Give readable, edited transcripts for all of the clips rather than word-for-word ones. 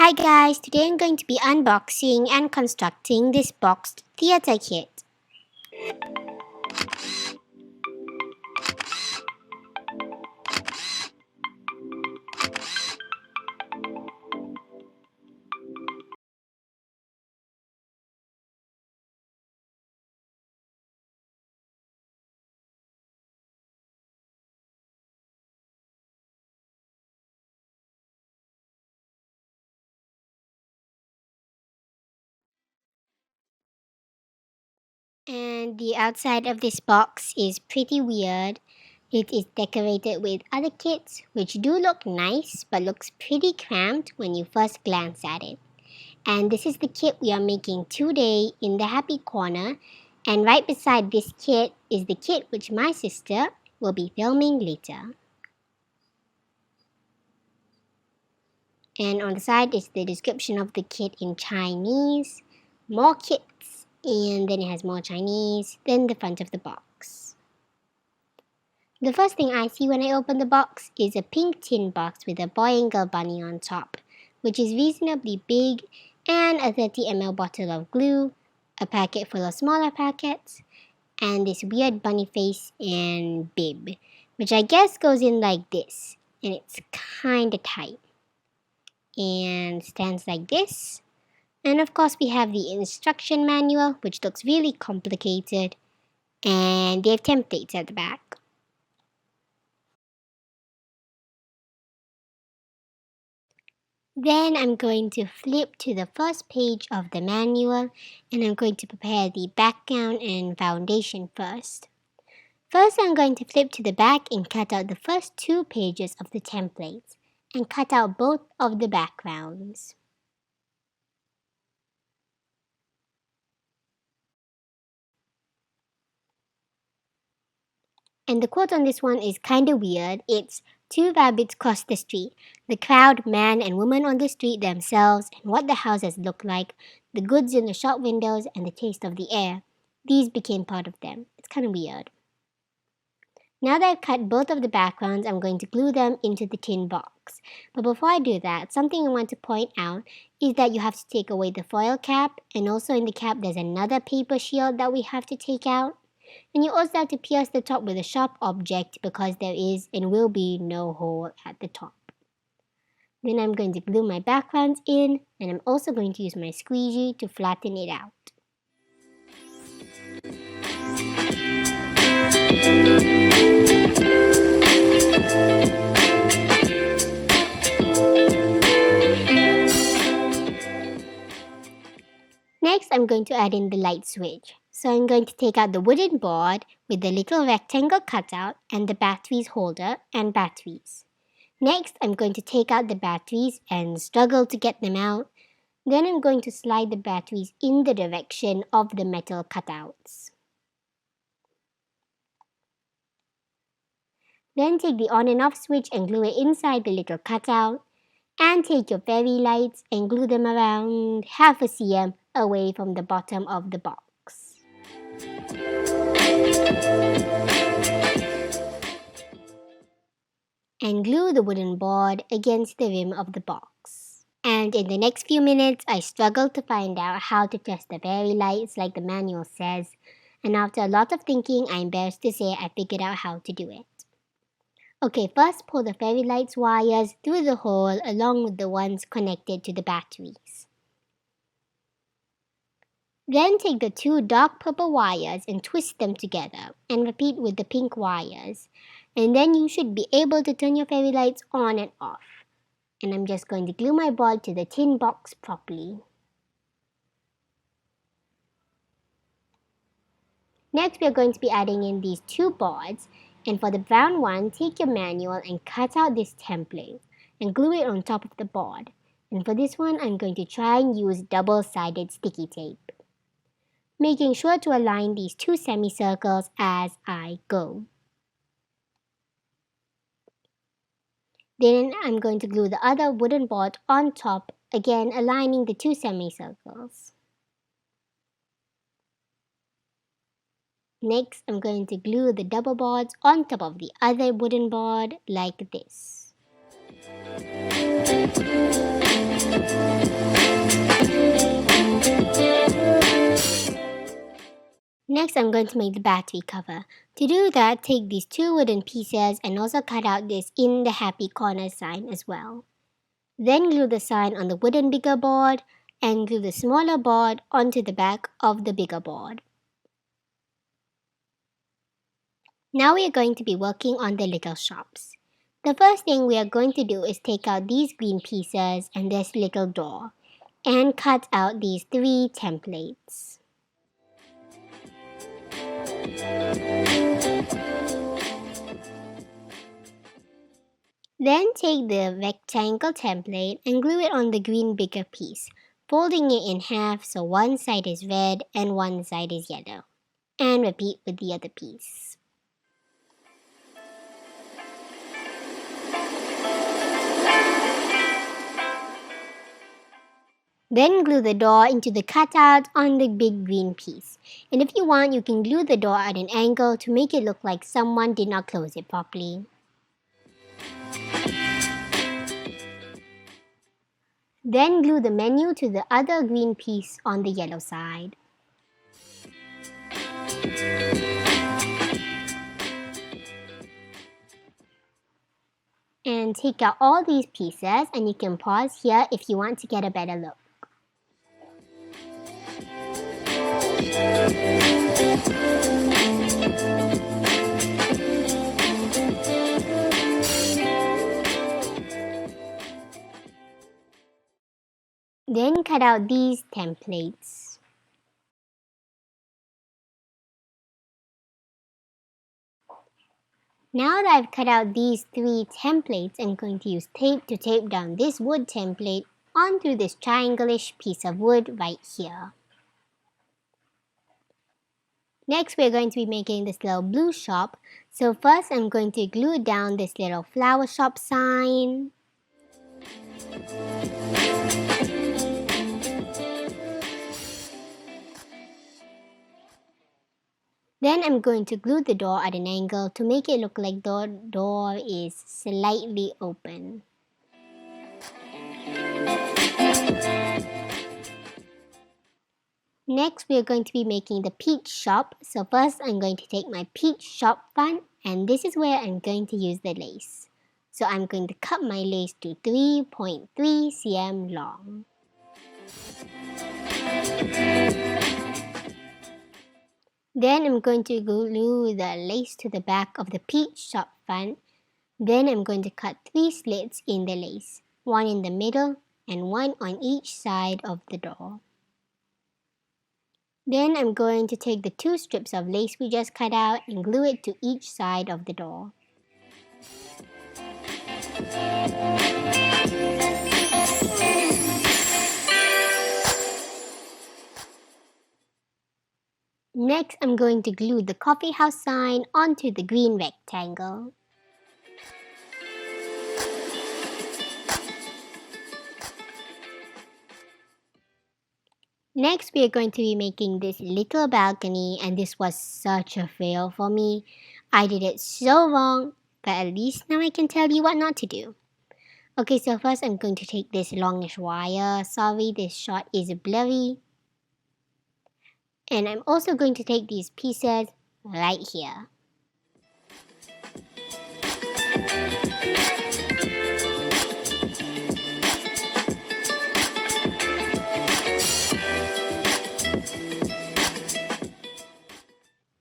Hi guys, today I'm going to be unboxing and constructing this boxed theatre kit. And the outside of this box is pretty weird. It is decorated with other kits which do look nice but looks pretty cramped when you first glance at it. And this is the kit we are making today in the happy corner, and right beside this kit is the kit which my sister will be filming later. And on the side is the description of the kit in Chinese, more kits, and then it has more Chinese, then the front of the box. The first thing I see when I open the box is a pink tin box with a boy and girl bunny on top, which is reasonably big, and a 30 ml bottle of glue, a packet full of smaller packets, and this weird bunny face and bib, which I guess goes in like this, and it's kinda tight and stands like this. And of course we have the instruction manual, which looks really complicated, and they have templates at the back. Then I'm going to flip to the first page of the manual, and I'm going to prepare the background and foundation first. First I'm going to flip to the back and cut out the first 2 pages of the templates, and cut out both of the backgrounds. And the quote on this one is kinda weird. It's, "Two rabbits crossed the street. The crowd, man and woman on the street themselves, and what the houses looked like, the goods in the shop windows, and the taste of the air. These became part of them." It's kinda weird. Now that I've cut both of the backgrounds, I'm going to glue them into the tin box. But before I do that, something I want to point out is that you have to take away the foil cap, and also in the cap there's another paper shield that we have to take out. And you also have to pierce the top with a sharp object because there is and will be no hole at the top. Then I'm going to glue my backgrounds in, and I'm also going to use my squeegee to flatten it out. Next, I'm going to add in the light switch. So I'm going to take out the wooden board with the little rectangle cutout and the batteries holder and batteries. Next, I'm going to take out the batteries and struggle to get them out. Then I'm going to slide the batteries in the direction of the metal cutouts. Then take the on and off switch and glue it inside the little cutout. And take your fairy lights and glue them around half a cm away from the bottom of the box. And glue the wooden board against the rim of the box. And in the next few minutes, I struggled to find out how to test the fairy lights like the manual says, and after a lot of thinking, I'm embarrassed to say I figured out how to do it. Okay, first pull the fairy lights wires through the hole along with the ones connected to the batteries. Then take the 2 dark purple wires and twist them together, and repeat with the pink wires. And then you should be able to turn your fairy lights on and off. And I'm just going to glue my board to the tin box properly. Next, we are going to be adding in these 2 boards. And for the brown one, take your manual and cut out this template and glue it on top of the board. And for this one, I'm going to try and use double-sided sticky tape, making sure to align these 2 semicircles as I go. Then I'm going to glue the other wooden board on top, again aligning the 2 semicircles. Next, I'm going to glue the double boards on top of the other wooden board like this. Next, I'm going to make the battery cover. To do that, take these two wooden pieces and also cut out this in the happy corner sign as well. Then glue the sign on the wooden bigger board and glue the smaller board onto the back of the bigger board. Now we are going to be working on the little shops. The first thing we are going to do is take out these green pieces and this little door and cut out these 3 templates. Then take the rectangle template and glue it on the green bigger piece, folding it in half so one side is red and one side is yellow. And repeat with the other piece. Then glue the door into the cutout on the big green piece. And if you want, you can glue the door at an angle to make it look like someone did not close it properly. Then glue the menu to the other green piece on the yellow side. And take out all these pieces, and you can pause here if you want to get a better look. Then cut out these templates. Now that I've cut out these 3 templates, I'm going to use tape to tape down this wood template onto this triangle-ish piece of wood right here. Next, we're going to be making this little blue shop. So first, I'm going to glue down this little flower shop sign. Then I'm going to glue the door at an angle to make it look like the door is slightly open. Next, we are going to be making the peach shop. So first, I'm going to take my peach shop font, and this is where I'm going to use the lace. So I'm going to cut my lace to 3.3 cm long. Then I'm going to glue the lace to the back of the peach shop front. Then I'm going to cut 3 slits in the lace, one in the middle and one on each side of the door. Then I'm going to take the 2 strips of lace we just cut out and glue it to each side of the door. Next, I'm going to glue the coffee house sign onto the green rectangle. Next, we are going to be making this little balcony, and this was such a fail for me. I did it so wrong, but at least now I can tell you what not to do. Okay, so first I'm going to take this longish wire. Sorry, this shot is blurry. And I'm also going to take these pieces right here.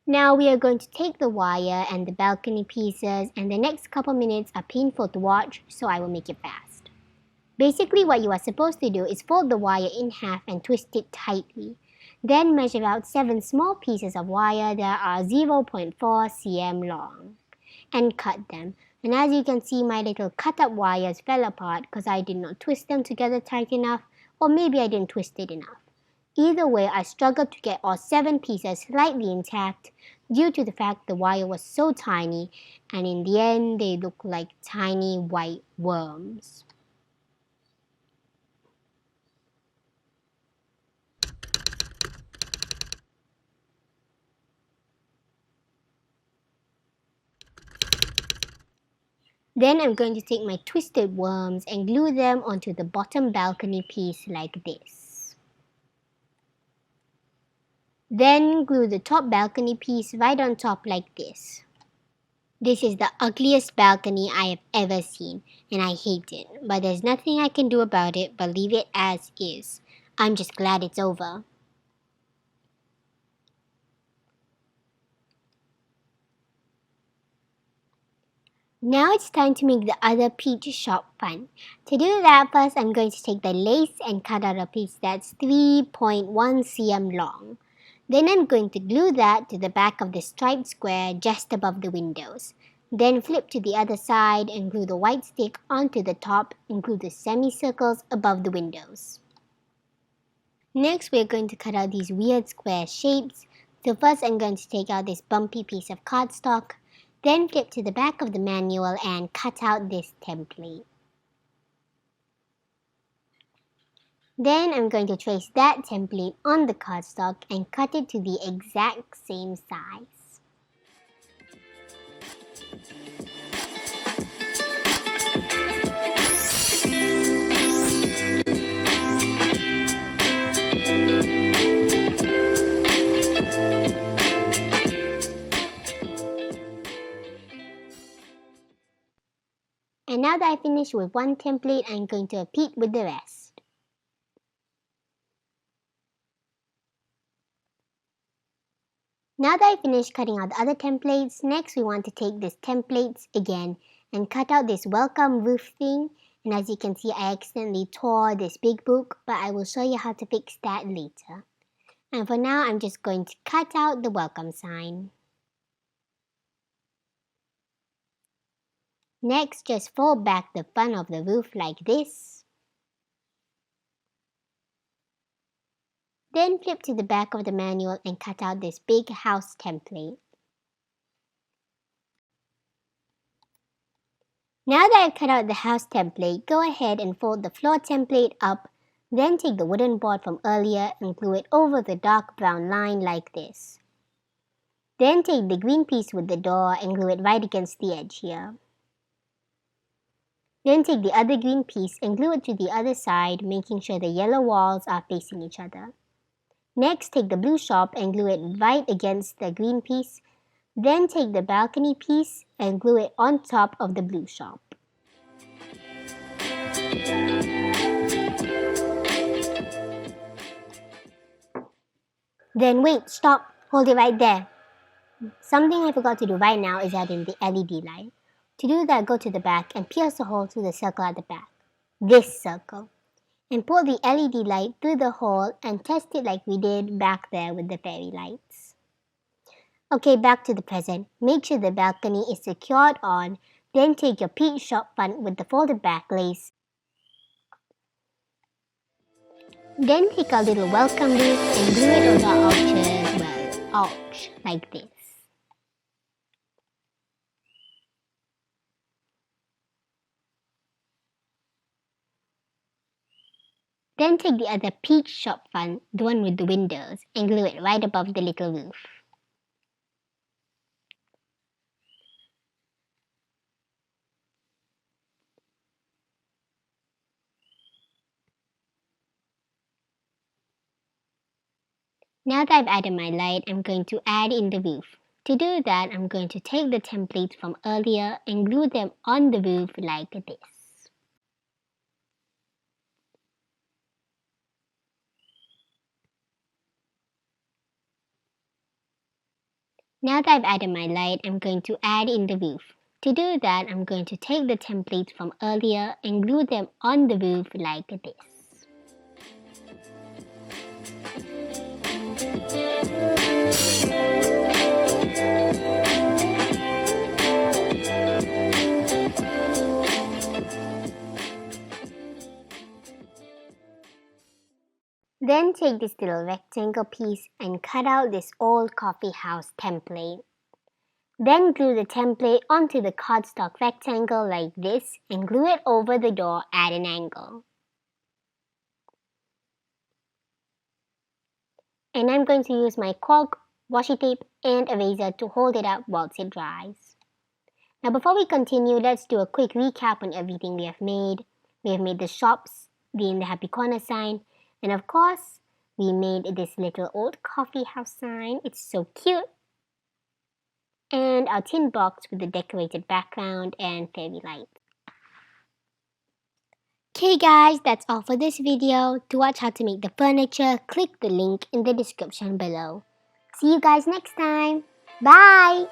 Now we are going to take the wire and the balcony pieces, and the next couple minutes are painful to watch, so I will make it fast. Basically, what you are supposed to do is fold the wire in half and twist it tightly. Then measure out 7 small pieces of wire that are 0.4 cm long and cut them. And as you can see, my little cut up wires fell apart because I did not twist them together tight enough, or maybe I didn't twist it enough. Either way, I struggled to get all 7 pieces slightly intact due to the fact the wire was so tiny, and in the end they looked like tiny white worms. Then I'm going to take my twisted worms and glue them onto the bottom balcony piece like this. Then glue the top balcony piece right on top like this. This is the ugliest balcony I have ever seen, and I hate it, but there's nothing I can do about it but leave it as is. I'm just glad it's over. Now it's time to make the other peach shop fun. To do that, first I'm going to take the lace and cut out a piece that's 3.1 cm long. Then I'm going to glue that to the back of the striped square just above the windows. Then flip to the other side and glue the white stick onto the top and glue the semicircles above the windows. Next, we're going to cut out these weird square shapes. So first I'm going to take out this bumpy piece of cardstock, then flip to the back of the manual and cut out this template. Then I'm going to trace that template on the cardstock and cut it to the exact same size. And now that I finished with one template, I'm going to repeat with the rest. Now that I finished cutting out the other templates, next we want to take these templates again and cut out this welcome roof thing. And as you can see, I accidentally tore this big book, but I will show you how to fix that later. And for now, I'm just going to cut out the welcome sign. Next, just fold back the front of the roof like this. Then flip to the back of the manual and cut out this big house template. Now that I've cut out the house template, go ahead and fold the floor template up, then take the wooden board from earlier and glue it over the dark brown line like this. Then take the green piece with the door and glue it right against the edge here. Then take the other green piece and glue it to the other side, making sure the yellow walls are facing each other. Next, take the blue shop and glue it right against the green piece. Then take the balcony piece and glue it on top of the blue shop. Then wait, stop, hold it right there. Something I forgot to do right now is add in the LED light. To do that, go to the back and pierce a hole through the circle at the back. This circle. And pull the LED light through the hole and test it like we did back there with the fairy lights. Okay, back to the present. Make sure the balcony is secured on. Then take your peach shop front with the folded back lace. Then take a little welcome roof and glue it over our arches, arch, like this. Then take the other peach shop front, the one with the windows, and glue it right above the little roof. Now that I've added my light, I'm going to add in the roof. To do that, I'm going to take the templates from earlier and glue them on the roof like this. Now that I've added my light, I'm going to add in the roof. To do that, I'm going to take the templates from earlier and glue them on the roof like this. Then take this little rectangle piece and cut out this old coffee house template. Then glue the template onto the cardstock rectangle like this and glue it over the door at an angle. And I'm going to use my cork, washi tape and eraser to hold it up whilst it dries. Now before we continue, let's do a quick recap on everything we have made. We have made the shops, the In the Happy Corner sign, and of course, We made this little old coffee house sign. It's so cute. And our tin box with the decorated background and fairy lights. Okay guys, that's all for this video. To watch how to make the furniture, click the link in the description below. See you guys next time. Bye!